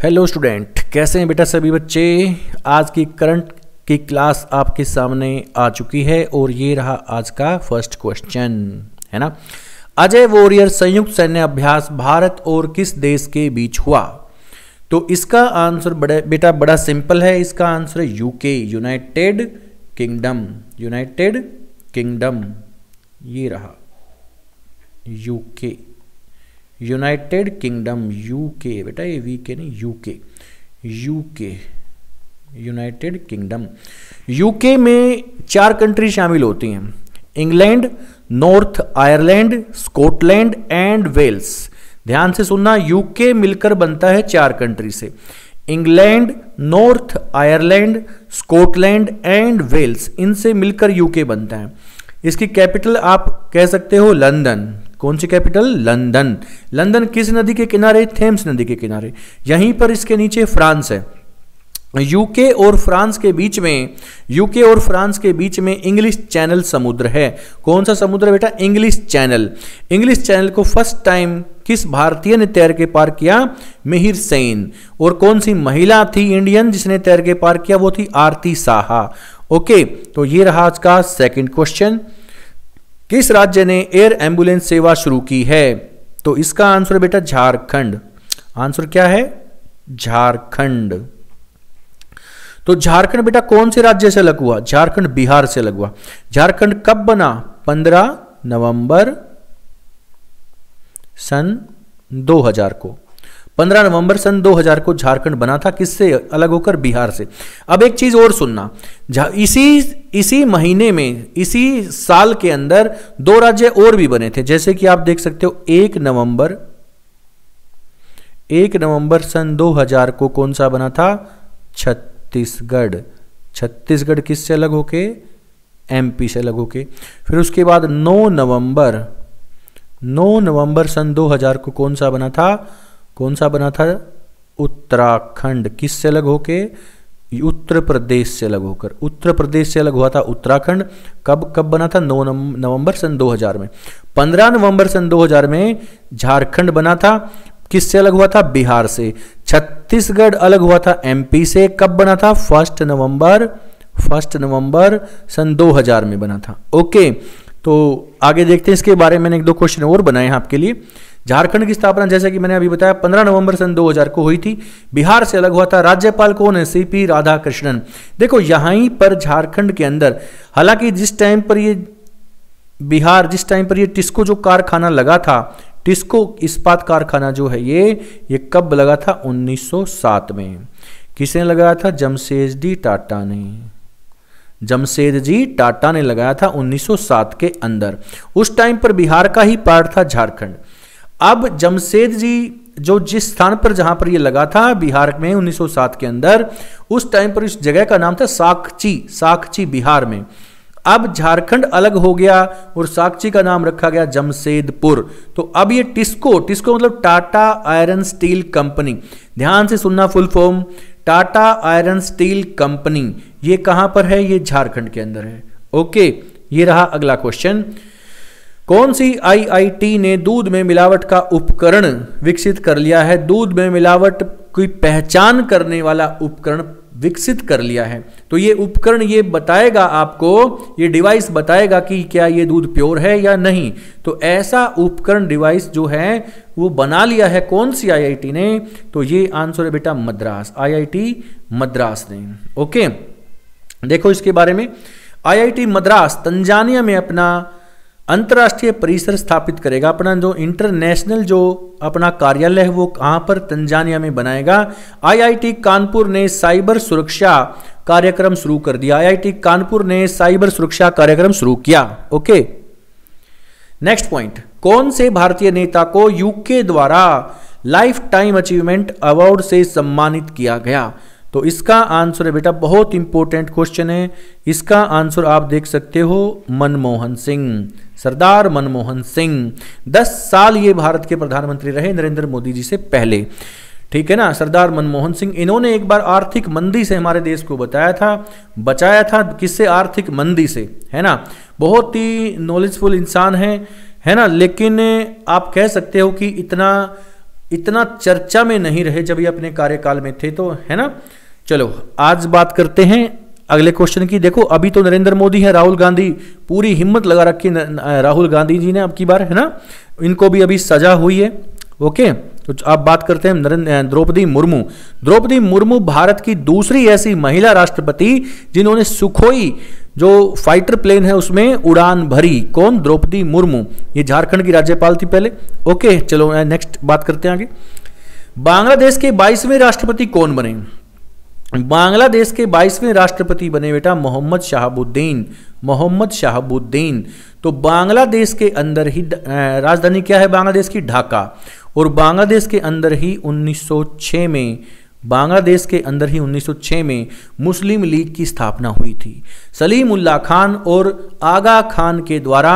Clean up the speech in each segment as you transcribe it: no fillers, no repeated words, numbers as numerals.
Hello student, कैसे हैं बेटा सभी बच्चे। आज की करंट की क्लास आपके सामने आ चुकी है और ये रहा आज का फर्स्ट क्वेश्चन, है ना। अजय वॉरियर संयुक्त सैन्य अभ्यास भारत और किस देश के बीच हुआ? तो इसका आंसर बड़ा सिंपल है। इसका आंसर है UK, United kingdom. United kingdom, ये रहा यूके, यूनाइटेड किंगडम, यूके बेटा, ये वी के नहीं, UK, UK, United Kingdom. UK में 4 कंट्री शामिल होती हैं: England, North Ireland, Scotland and Wales. ध्यान से सुनना, यूके मिलकर बनता है 4 कंट्री से: England, North Ireland, Scotland and Wales. इनसे मिलकर यूके बनता है। इसकी कैपिटल आप कह सकते हो लंदन। कौन सी कैपिटल? लंदन। लंदन किस नदी के किनारे? थेम्स नदी के किनारे। यहीं पर इसके नीचे फ्रांस है। यूके और फ्रांस के बीच में, यूके और फ्रांस के बीच में इंग्लिश चैनल समुद्र है। कौन सा समुद्र है बेटा? English channel. इंग्लिश चैनल को फर्स्ट टाइम किस भारतीय ने तैर के पार किया? मिहिर सेन। और कौन सी महिला थी इंडियन जिसने तैर के पार किया? वो थी आरती साहा। ओके, तो ये रहा आज का सेकंड क्वेश्चन। किस राज्य ने एयर एम्बुलेंस सेवा शुरू की है? तो इसका आंसर बेटा झारखंड। आंसर क्या है? झारखंड। तो झारखंड बेटा कौन से राज्य से अलग हुआ? झारखंड बिहार से अलग हुआ। झारखंड कब बना? 15 नवंबर सन 2000 को। 15 नवंबर सन 2000 को झारखंड बना था। किससे अलग होकर? बिहार से। अब एक चीज और सुनना, इसी महीने में, इसी साल के अंदर 2 राज्य और भी बने थे। जैसे कि आप देख सकते हो 1 नवंबर सन 2000 को कौन सा बना था? छत्तीसगढ़। छत्तीसगढ़ किससे अलग होके? एमपी से अलग होके। फिर उसके बाद 9 नवंबर सन 2000 को कौन सा बना था? कौन सा बना था? उत्तराखंड। किससे अलग होके? उत्तर प्रदेश से अलग होकर। उत्तर प्रदेश से अलग हुआ था उत्तराखंड। कब बना था? 9 नवंबर सन 2000 में। 15 नवंबर सन 2000 में झारखंड बना था। किससे अलग हुआ था? बिहार से। छत्तीसगढ़ अलग हुआ था एमपी से। कब बना था? 1 नवंबर सन 2000 में बना था। ओके, तो आगे देखते हैं इसके बारे में। मैंने 1-2 क्वेश्चन और बनाए हैं आपके लिए। झारखंड की स्थापना जैसे कि मैंने अभी बताया 15 नवंबर सन 2000 को हुई थी। बिहार से अलग हुआ था। राज्यपाल कौन है? सीपी राधाकृष्णन। देखो यहीं पर झारखंड के अंदर, हालांकि जिस टाइम पर ये टिस्को जो कारखाना लगा था, टिस्को इस्पात कारखाना जो है ये कब लगा था? 1907 में। किसने लगाया था? जमशेदजी टाटा ने। जमशेदजी टाटा ने लगाया था 1907 के अंदर। उस टाइम पर बिहार का ही पार्ट था झारखंड। अब जमशेदजी जो जिस स्थान पर, जहां पर ये लगा था बिहार में 1907 के अंदर, उस टाइम पर इस जगह का नाम था साकची बिहार में। अब झारखंड अलग हो गया और साकची का नाम रखा गया जमशेदपुर। तो अब ये टिस्को मतलब टाटा आयरन स्टील कंपनी। ध्यान से सुनना, full form Tata iron steel company. ये कहां पर है? ये झारखंड के अंदर है। ओके, ये रहा अगला क्वेश्चन। कौन सी आईआईटी ने दूध में मिलावट का उपकरण विकसित कर लिया है? दूध में मिलावट की पहचान करने वाला उपकरण विकसित कर लिया है। तो ये उपकरण ये बताएगा आपको, ये डिवाइस बताएगा कि क्या ये दूध प्योर है या नहीं। तो ऐसा उपकरण, डिवाइस जो है वो बना लिया है कौन सी आईआईटी ने? तो ये आंसर है बेटा मद्रास, आईआईटी मद्रास ने। ओके, देखो इसके बारे में। आईआईटी मद्रास तंजानिया में अपना अंतर्राष्ट्रीय परिसर स्थापित करेगा। अपना जो इंटरनेशनल जो अपना कार्यालय है वो कहां पर? तंजानिया में बनाएगा। आईआईटी कानपुर ने साइबर सुरक्षा कार्यक्रम शुरू कर दिया। आईआईटी कानपुर ने साइबर सुरक्षा कार्यक्रम शुरू किया। Okay, next point. कौन से भारतीय नेता को यूके द्वारा लाइफ टाइम अचीवमेंट अवार्ड से सम्मानित किया गया? तो इसका आंसर है बेटा, बहुत इंपॉर्टेंट क्वेश्चन है। इसका आंसर आप देख सकते हो, मनमोहन सिंह, सरदार मनमोहन सिंह। 10 साल ये भारत के प्रधानमंत्री रहे नरेंद्र मोदी जी से पहले। ठीक है ना, सरदार मनमोहन सिंह। इन्होंने एक बार आर्थिक मंदी से हमारे देश को बचाया था। किससे? आर्थिक मंदी से, है ना। बहुत ही नॉलेजफुल इंसान है ना। लेकिन आप कह सकते हो कि इतना इतना चर्चा में नहीं रहे जब ये अपने कार्यकाल में थे, तो है ना। चलो आज बात करते हैं अगले क्वेश्चन की। देखो अभी तो नरेंद्र मोदी है, राहुल गांधी पूरी हिम्मत लगा रखी राहुल गांधी जी ने अब की बार, है ना, इनको भी अभी सजा हुई है। ओके, तो अब बात करते हैं द्रौपदी मुर्मू। द्रौपदी मुर्मू भारत की दूसरी ऐसी महिला राष्ट्रपति जिन्होंने सुखोई जो फाइटर प्लेन है उसमें उड़ान भरी। कौन? द्रौपदी मुर्मू। ये झारखंड की राज्यपाल थी पहले। ओके चलो नेक्स्ट बात करते हैं आगे। बांग्लादेश के 22वें राष्ट्रपति कौन बने? बांग्लादेश के 22वें राष्ट्रपति बने बेटा मोहम्मद शहाबुद्दीन। मोहम्मद शहाबुद्दीन। तो बांग्लादेश के अंदर ही राजधानी क्या है बांग्लादेश की? ढाका। और बांग्लादेश के अंदर ही 1906 में, बांग्लादेश के अंदर ही 1906 में मुस्लिम लीग की स्थापना हुई थी। सलीमुल्लाह खान और आगा खान के द्वारा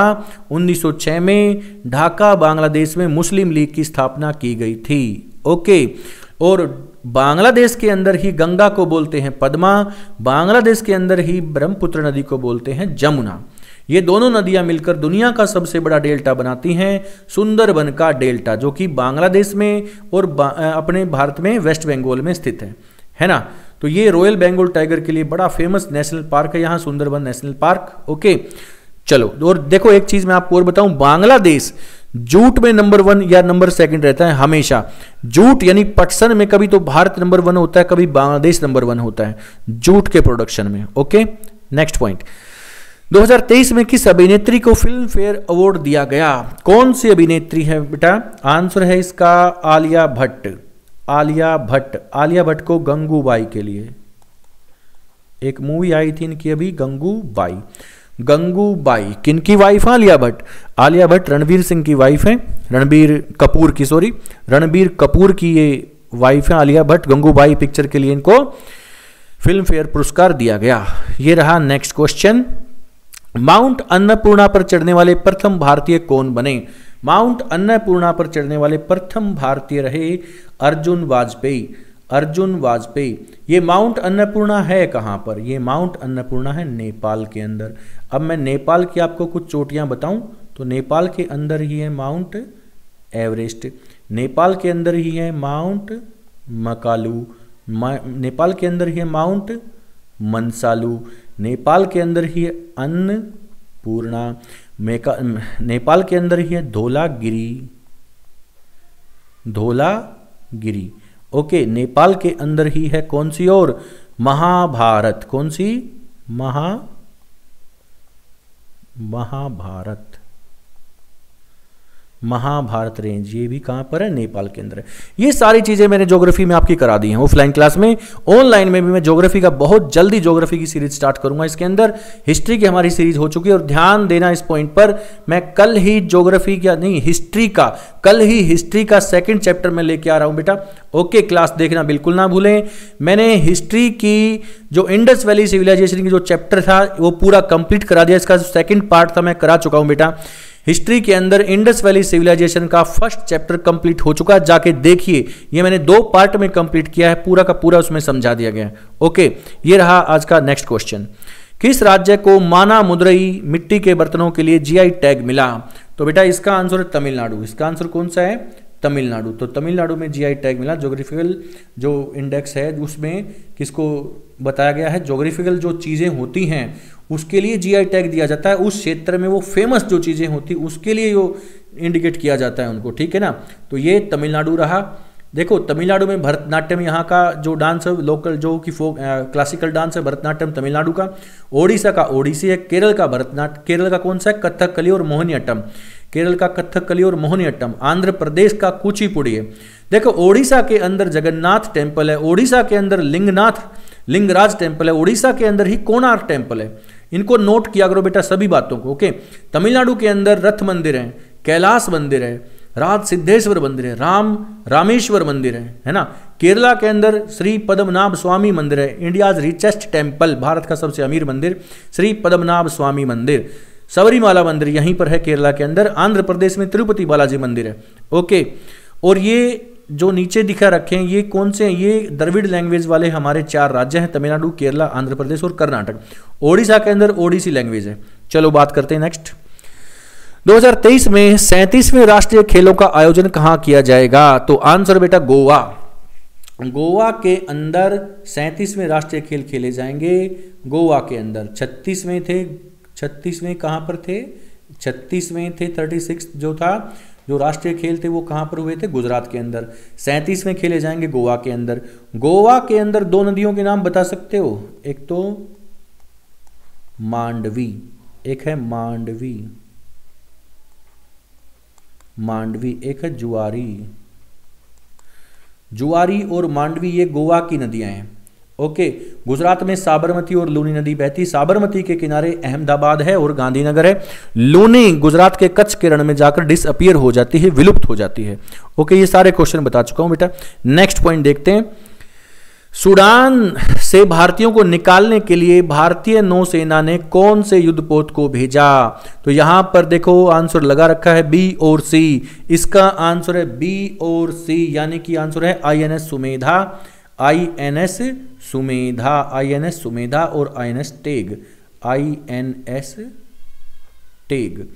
1906 में ढाका बांग्लादेश में मुस्लिम लीग की स्थापना की गई थी। ओके, और बांग्लादेश के अंदर ही गंगा को बोलते हैं पद्मा, बांग्लादेश के अंदर ही ब्रह्मपुत्र नदी को बोलते हैं जमुना। ये दोनों नदियां मिलकर दुनिया का सबसे बड़ा डेल्टा बनाती हैं, सुंदरबन का डेल्टा, जो कि बांग्लादेश में और अपने भारत में वेस्ट बंगाल में स्थित है ना। तो ये रॉयल बंगाल टाइगर के लिए बड़ा फेमस नेशनल पार्क है यहाँ, सुंदरबन नेशनल पार्क। ओके चलो, और देखो एक चीज मैं आपको और बताऊं, बांग्लादेश जूट में नंबर 1 या नंबर 2 रहता है हमेशा। जूट यानी पटसन में कभी तो भारत नंबर 1 होता है, कभी बांग्लादेश नंबर 1 होता है जूट के प्रोडक्शन में। ओके नेक्स्ट पॉइंट, 2023 में किस अभिनेत्री को फिल्म फेयर अवार्ड दिया गया? कौन सी अभिनेत्री है बेटा? आंसर है इसका आलिया भट्ट। आलिया भट्ट। आलिया भट्ट को गंगूबाई के लिए एक मूवी आई थी इनकी अभी, गंगूबाई। गंगूबाई किनकी वाइफ है? आलिया भट्ट। आलिया भट्ट रणबीर सिंह की वाइफ है, रणबीर कपूर की, सॉरी रणबीर कपूर की ये वाइफ है आलिया भट्ट। गंगूबाई पिक्चर के लिए इनको फिल्म फेयर पुरस्कार दिया गया। ये रहा नेक्स्ट क्वेश्चन। माउंट अन्नपूर्णा पर चढ़ने वाले प्रथम भारतीय कौन बने? माउंट अन्नपूर्णा पर चढ़ने वाले प्रथम भारतीय रहे अर्जुन वाजपेयी। अर्जुन वाजपेयी। ये माउंट अन्नपूर्णा है कहाँ पर? ये माउंट अन्नपूर्णा है नेपाल के अंदर। अब मैं नेपाल की आपको कुछ चोटियां बताऊं तो नेपाल के अंदर ही है माउंट एवरेस्ट, नेपाल के अंदर ही है माउंट मकालू, नेपाल के अंदर ही है माउंट मनसालू, नेपाल के अंदर ही है अन्नपूर्णा, नेपाल के अंदर ही है धौलागिरी। धौलागिरी। ओके, नेपाल के अंदर ही है कौन सी? और महाभारत। कौन सी? महाभारत। महाभारत रेंज, ये भी कहां पर है? नेपाल के अंदर है। ये सारी चीजें मैंने ज्योग्राफी में आपकी करा दी हैं ऑफलाइन क्लास में। ऑनलाइन में भी मैं ज्योग्राफी का बहुत जल्दी ज्योग्राफी की सीरीज स्टार्ट करूंगा। इसके अंदर हिस्ट्री की हमारी सीरीज हो चुकी है, और ध्यान देना इस पॉइंट पर, मैं कल ही ज्योग्राफी का नहीं हिस्ट्री का, कल ही हिस्ट्री का 2nd चैप्टर में लेके आ रहा हूं बेटा। ओके, क्लास देखना बिल्कुल ना भूलें। मैंने हिस्ट्री की जो इंडस वैली सिविलाइजेशन की जो चैप्टर था वो पूरा कंप्लीट करा दिया। इसका 2nd पार्ट था मैं करा चुका हूं बेटा। हिस्ट्री के अंदर इंडस वैली सिविलाइजेशन का 1st चैप्टर कंप्लीट हो चुका है, जाके देखिए। ये मैंने 2 पार्ट में कंप्लीट किया है, पूरा का पूरा उसमें समझा दिया गया है। ओके, ये रहा आज का नेक्स्ट क्वेश्चन। किस राज्य को माना मुद्रई मिट्टी के बर्तनों के लिए जीआई टैग मिला? तो बेटा इसका आंसर है तमिलनाडु। इसका आंसर कौन सा है? तमिलनाडु। तो तमिलनाडु में जीआई टैग मिला। ज्योग्राफिकल जो इंडेक्स है उसमें किसको बताया गया है? ज्योग्राफिकल जो चीज़ें होती हैं उसके लिए जीआई टैग दिया जाता है। उस क्षेत्र में वो फेमस जो चीज़ें होती उसके लिए वो इंडिकेट किया जाता है उनको, ठीक है ना। तो ये तमिलनाडु रहा। देखो तमिलनाडु में भरतनाट्यम, यहाँ का जो डांस है लोकल जो कि फोक क्लासिकल डांस है भरतनाट्यम तमिलनाडु का। ओडिशा का ओडिसी है। केरल का भरतनाट्यम, केरल का कौन सा है? कथकली और मोहिनीअट्टम। केरल का कथकली और मोहिनीअट्टम। आंध्र प्रदेश का कुचिपुड़ी है। देखो ओडिशा के अंदर जगन्नाथ टेम्पल है, ओडिशा के अंदर लिंगराज टेम्पल है, ओडिशा के अंदर ही कोणार्क टेम्पल है। इनको नोट किया करो बेटा सभी बातों को। ओके, तमिलनाडु के अंदर रथ मंदिर है, कैलाश मंदिर है, राज सिद्धेश्वर मंदिर है, रामेश्वर मंदिर है ना। केरला के अंदर श्री पद्मनाभ स्वामी मंदिर है, इंडियाज रिचेस्ट टेम्पल, भारत का सबसे अमीर मंदिर श्री पद्मनाभ स्वामी मंदिर। सबरीमाला मंदिर यहीं पर है केरला के अंदर। आंध्र प्रदेश में तिरुपति बालाजी मंदिर है। ओके, और ये जो नीचे दिखा रखे हैं ये कौन से हैं? ये द्रविड़ लैंग्वेज वाले हमारे 4 राज्य हैं, तमिलनाडु, केरला, आंध्र प्रदेश और कर्नाटक। ओडिशा के अंदर ओडिसी लैंग्वेज है। चलो बात करते हैं नेक्स्ट। 2023 में 37वें राष्ट्रीय खेलों का आयोजन कहां किया जाएगा? तो आंसर बेटा गोवा। गोवा के अंदर 37वें राष्ट्रीय खेल खेले जाएंगे। गोवा के अंदर 36वें थे, 36वें कहां पर थे? 36वें थे, 36 जो था जो राष्ट्रीय खेल थे वो कहां पर हुए थे? गुजरात के अंदर। 37वें खेले जाएंगे गोवा के अंदर। गोवा के अंदर दो नदियों के नाम बता सकते हो? एक तो मांडवी, एक है मांडवी, मांडवी, एक है जुआरी। जुआरी और मांडवी ये गोवा की नदियां हैं। ओके, गुजरात में साबरमती और लूनी नदी बहती। साबरमती के किनारे अहमदाबाद है और गांधीनगर है। लूनी गुजरात के कच्छ के रण में जाकर डिसअपियर हो जाती है, विलुप्त हो जाती है। ओके, ये सारे क्वेश्चन बता चुका हूं बेटा। नेक्स्ट पॉइंट देखते हैं। सूडान से भारतीयों को निकालने के लिए भारतीय नौसेना ने कौन से युद्धपोत को भेजा? तो यहां पर देखो आंसर लगा रखा है बी और सी। इसका आंसर है बी और सी, यानी कि आंसर है INS Sumedha, INS Sumedha, INS Sumedha और INS टेग, INS टेग,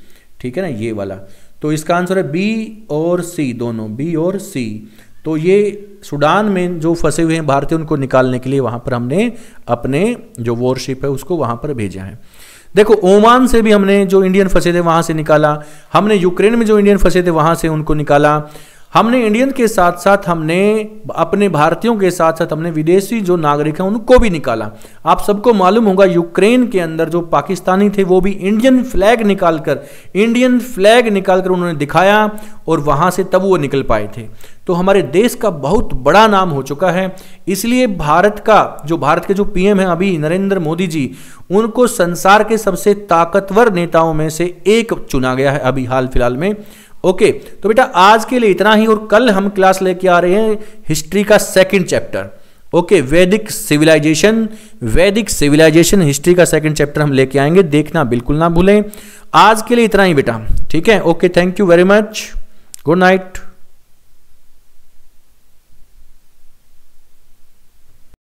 ठीक है ना, ये वाला। तो इसका आंसर है बी और सी, दोनों बी और सी। तो ये सूडान में जो फंसे हुए हैं भारतीय, उनको निकालने के लिए वहां पर हमने अपने जो वॉरशिप है उसको वहां पर भेजा है। देखो ओमान से भी हमने जो इंडियन फंसे थे वहां से निकाला, हमने यूक्रेन में जो इंडियन फंसे थे वहां से उनको निकाला, हमने इंडियन के साथ साथ हमने अपने भारतीयों के साथ साथ हमने विदेशी जो नागरिक हैं उनको भी निकाला। आप सबको मालूम होगा यूक्रेन के अंदर जो पाकिस्तानी थे वो भी इंडियन फ्लैग निकालकर उन्होंने दिखाया और वहां से तब वो निकल पाए थे। तो हमारे देश का बहुत बड़ा नाम हो चुका है। इसलिए भारत के जो PM हैं अभी नरेंद्र मोदी जी, उनको संसार के सबसे ताकतवर नेताओं में से एक चुना गया है अभी हाल फिलहाल में। ओके, तो बेटा आज के लिए इतना ही, और कल हम क्लास लेके आ रहे हैं हिस्ट्री का सेकंड चैप्टर। ओके, वैदिक सिविलाइजेशन हिस्ट्री का सेकंड चैप्टर हम लेके आएंगे, देखना बिल्कुल ना भूलें। आज के लिए इतना ही बेटा, ठीक है। Okay, thank you very much, good night.